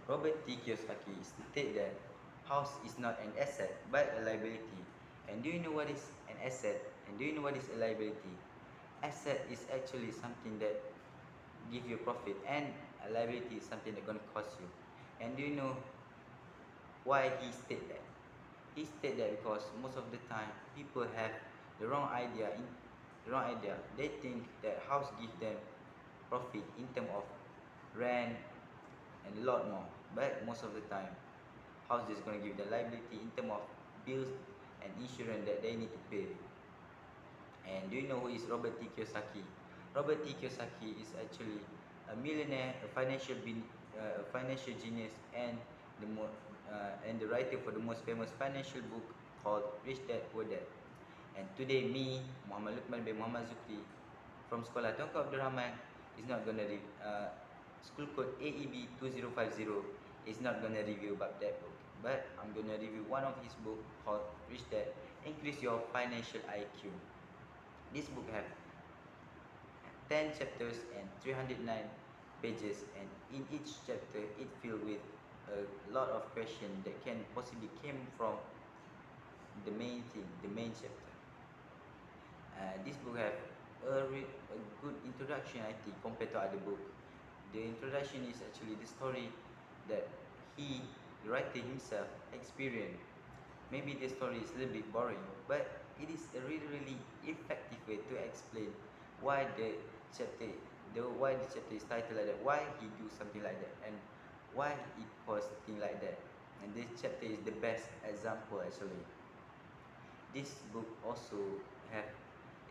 Robert T. Kiyosaki stated that house is not an asset but a liability. And do you know what is an asset? And do you know what is a liability? Asset is actually something that give you profit, and a liability is something that gonna cost you. And do you know why he stated that? He stated that because most of the time people have the wrong idea. They think that house give them profit in terms of rent and a lot more. But most of the time, house is gonna give the liability in terms of bills and insurance that they need to pay. And do you know who is Robert T. Kiyosaki? Robert T. Kiyosaki is actually a millionaire, a financial genius, and the writer for the most famous financial book called Rich Dad Poor Dad. And today, me, Muhammad Lukman bin Muhammad Zukri, from Sekolah Tongkap Abdul Rahman, is not gonna school code AEB 2050 is not gonna review about that book, but I'm gonna review one of his book called Rich Dad Increase Your Financial IQ. This book have 10 chapters and 309 pages, and in each chapter it filled with a lot of questions that can possibly came from the main thing, the main chapter. This book have a good introduction, I think, compared to other book. The introduction is actually the story that he, the writer himself, experienced. Maybe the story is a little bit boring, but it is a really effective way to explain why why the chapter is titled like that, why he do something like that, and why it was thing like that. And this chapter is the best example actually. This book also have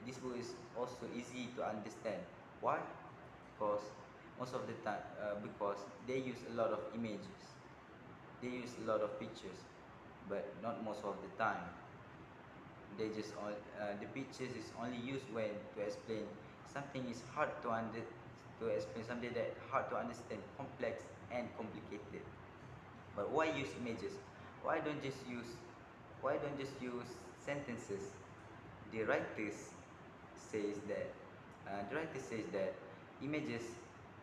this book is also easy to understand. Why? Because most of the time, because they use a lot of images, they use a lot of pictures, but not most of the time. The pictures is only used when to explain something is hard to explain something that hard to understand, complex and complicated. But why use images? Why don't just use why don't just use sentences? The writers says that images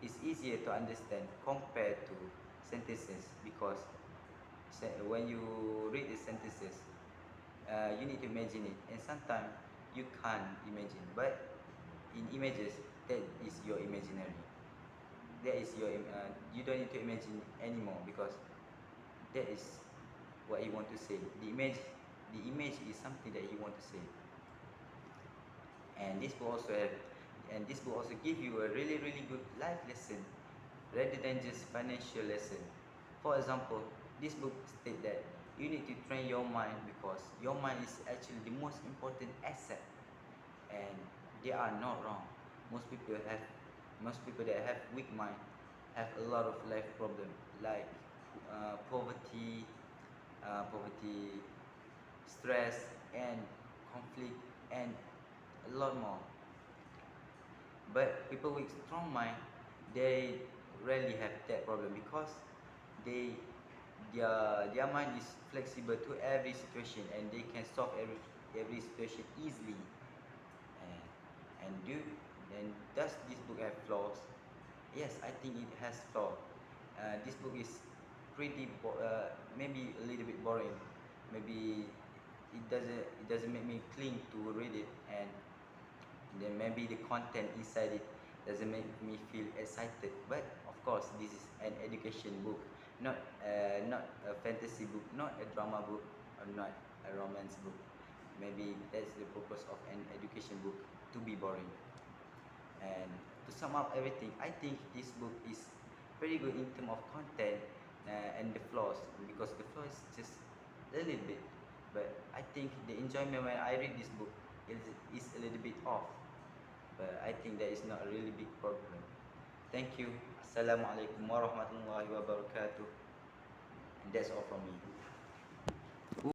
is easier to understand compared to sentences, because when you read the sentences, you need to imagine it, and sometimes you can't imagine. But in images, that is your imaginary. You don't need to imagine anymore, because that is what you want to say. The image is something that you want to say. And this book also give you a really good life lesson rather than just financial lesson. For example, this book state that you need to train your mind, because your mind is actually the most important asset, and they are not wrong. Most people that have weak mind have a lot of life problem, like poverty, stress, and conflict, and a lot more. But people with strong mind, they rarely have that problem, because they their mind is flexible to every situation, and they can solve every situation easily. And and do and does this book have flaws? Yes, I think it has flaw. This book is maybe a little bit boring. Maybe it doesn't make me cling to read it, and then maybe the content inside it doesn't make me feel excited. But of course, this is an education book, not a fantasy book, not a drama book, or not a romance book. Maybe that's the purpose of an education book, to be boring. And to sum up everything, I think this book is very good in terms of content, and the flaws, because the flaw is just a little bit. But I think the enjoyment when I read this book is a little bit off. But I think that is not a really big problem. Thank you. Assalamualaikum warahmatullahi wabarakatuh. And that's all from me.